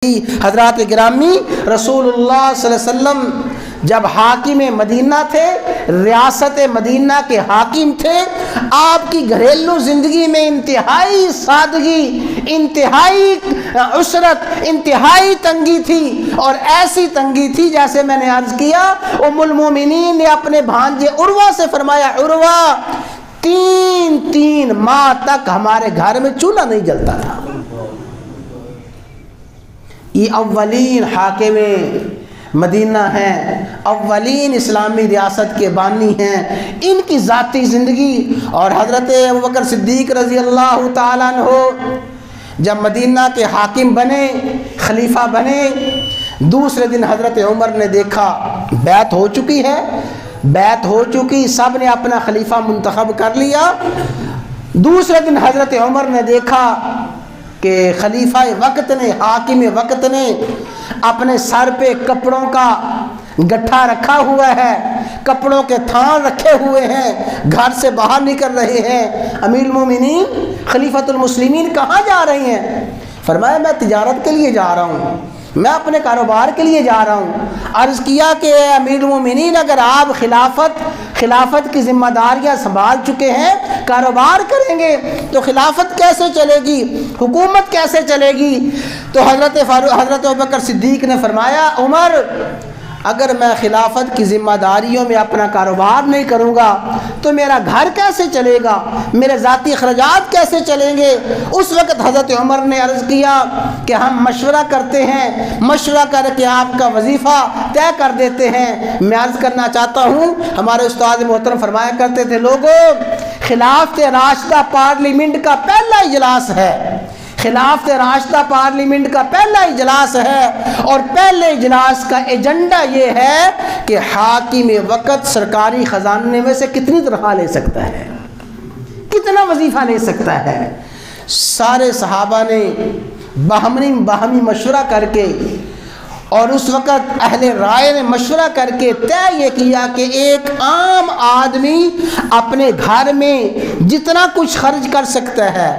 حضرات گرامی، رسول اللہ صلی اللہ علیہ وسلم جب حاکم مدینہ تھے، ریاست مدینہ کے حاکم تھے، آپ کی گھریلو زندگی میں انتہائی سادگی، انتہائی عسرت، انتہائی تنگی تھی، اور ایسی تنگی تھی جیسے میں نے عرض کیا ام المومنین نے اپنے بھانجے عروہ سے فرمایا، عروہ تین ماہ تک ہمارے گھر میں چولہا نہیں جلتا تھا۔ یہ اولین حاکم مدینہ ہیں، اولین اسلامی ریاست کے بانی ہیں، ان کی ذاتی زندگی۔ اور حضرت ابوبکر صدیق رضی اللہ تعالیٰ عنہ جب مدینہ کے حاکم بنے، خلیفہ بنے، دوسرے دن حضرت عمر نے دیکھا بیعت ہو چکی ہے، بیعت ہو چکی، سب نے اپنا خلیفہ منتخب کر لیا۔ دوسرے دن حضرت عمر نے دیکھا کہ خلیفہ وقت نے، حاکم وقت نے اپنے سر پہ کپڑوں کا گٹھا رکھا ہوا ہے، کپڑوں کے تھان رکھے ہوئے ہیں، گھر سے باہر نکل رہے ہیں۔ امیر المومنین خلیفۃ المسلمین کہاں جا رہے ہیں؟ فرمایا میں تجارت کے لیے جا رہا ہوں، میں اپنے کاروبار کے لیے جا رہا ہوں۔ عرض کیا کہ امیر المومنین اگر آپ خلافت کی ذمہ داریاں سنبھال چکے ہیں، کاروبار کریں گے تو خلافت کیسے چلے گی، حکومت کیسے چلے گی؟ تو حضرت ابوبکر صدیق نے فرمایا، عمر اگر میں خلافت کی ذمہ داریوں میں اپنا کاروبار نہیں کروں گا تو میرا گھر کیسے چلے گا، میرے ذاتی اخراجات کیسے چلیں گے؟ اس وقت حضرت عمر نے عرض کیا کہ ہم مشورہ کرتے ہیں، مشورہ کر کے آپ کا وظیفہ طے کر دیتے ہیں۔ میں عرض کرنا چاہتا ہوں، ہمارے استاد محترم فرمایا کرتے تھے، لوگوں خلافت راشدہ پارلیمنٹ کا پہلا اجلاس ہے، خلافت راشدہ پارلیمنٹ کا پہلا اجلاس ہے، اور پہلے اجلاس کا ایجنڈا یہ ہے کہ حاکم وقت سرکاری خزانے میں سے کتنی تنخواہ لے سکتا ہے، کتنا وظیفہ لے سکتا ہے۔ سارے صحابہ نے باہمی مشورہ کر کے، اور اس وقت اہل رائے نے مشورہ کر کے طے یہ کیا کہ ایک عام آدمی اپنے گھر میں جتنا کچھ خرچ کر سکتا ہے،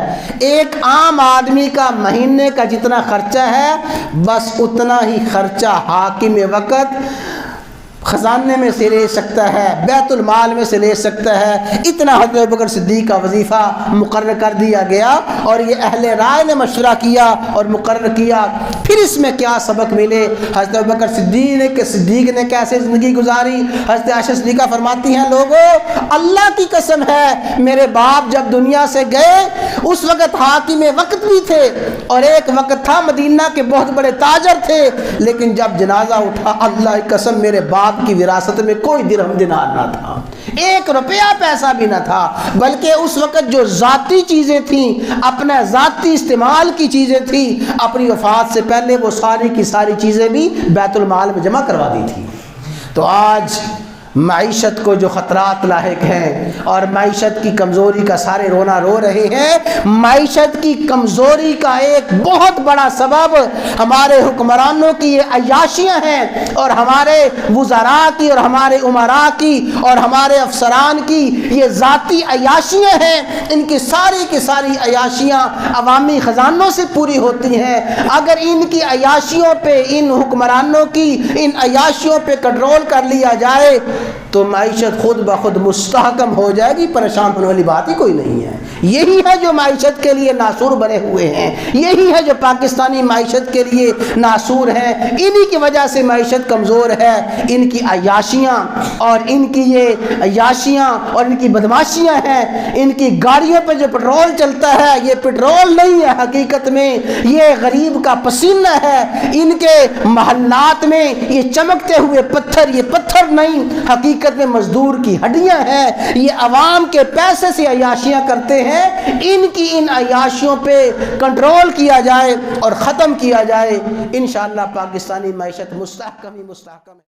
ایک عام آدمی کا مہینے کا جتنا خرچہ ہے، بس اتنا ہی خرچہ حاکم وقت خزانے میں سے لے سکتا ہے، بیت المال میں سے لے سکتا ہے۔ اتنا حضرت ابوبکر صدیق کا وظیفہ مقرر کر دیا گیا، اور یہ اہل رائے نے مشورہ کیا اور مقرر کیا۔ پھر اس میں کیا سبق ملے؟ حضرت ابوبکر صدیق نے کیسے زندگی گزاری؟ حضرت عائشہ صدیقہ فرماتی ہیں، لوگوں اللہ کی قسم ہے میرے باپ جب دنیا سے گئے اس وقت حاکم وقت بھی تھے، اور ایک وقت تھا مدینہ کے بہت بڑے تاجر تھے، لیکن جب جنازہ اٹھا اللہ کی قسم میرے باپ کی وراثت میں کوئی درہم دینار نہ تھا، ایک روپیہ پیسہ بھی نہ تھا، بلکہ اس وقت جو ذاتی چیزیں تھیں، اپنا ذاتی استعمال کی چیزیں تھیں، اپنی وفات سے پہلے وہ ساری کی ساری چیزیں بھی بیت المال میں جمع کروا دی تھی۔ تو آج معیشت کو جو خطرات لاحق ہیں، اور معیشت کی کمزوری کا سارے رونا رو رہے ہیں، معیشت کی کمزوری کا ایک بہت بڑا سبب ہمارے حکمرانوں کی یہ عیاشیاں ہیں، اور ہمارے وزراء کی اور ہمارے امراء کی اور ہمارے افسران کی یہ ذاتی عیاشیاں ہیں۔ ان کی ساری عیاشیاں عوامی خزانوں سے پوری ہوتی ہیں۔ اگر ان کی عیاشیوں پہ، ان حکمرانوں کی ان عیاشیوں پہ کنٹرول کر لیا جائے تو معیشت خود بخود مستحکم ہو جائے گی، پریشان ہونے والی بات ہی کوئی نہیں ہے۔ یہی ہے جو معیشت کے لیے ناسور بنے ہوئے ہیں، یہی ہے جو پاکستانی معیشت کے لیے ناسور ہیں، انہی کی وجہ سے معیشت کمزور ہے۔ ان کی عیاشیاں اور ان کی یہ عیاشیاں اور ان کی بدماشیاں ہیں۔ ان کی گاڑیوں پہ جو پیٹرول چلتا ہے یہ پیٹرول نہیں ہے، حقیقت میں یہ غریب کا پسینہ ہے۔ ان کے محلات میں یہ چمکتے ہوئے پتھر، یہ پتھر نہیں، حقیقت میں مزدور کی ہڈیاں ہیں۔ یہ عوام کے پیسے سے عیاشیاں کرتے ہیں۔ ان عیاشیوں پہ کنٹرول کیا جائے اور ختم کیا جائے، انشاءاللہ پاکستانی معیشت مستحکم ہے۔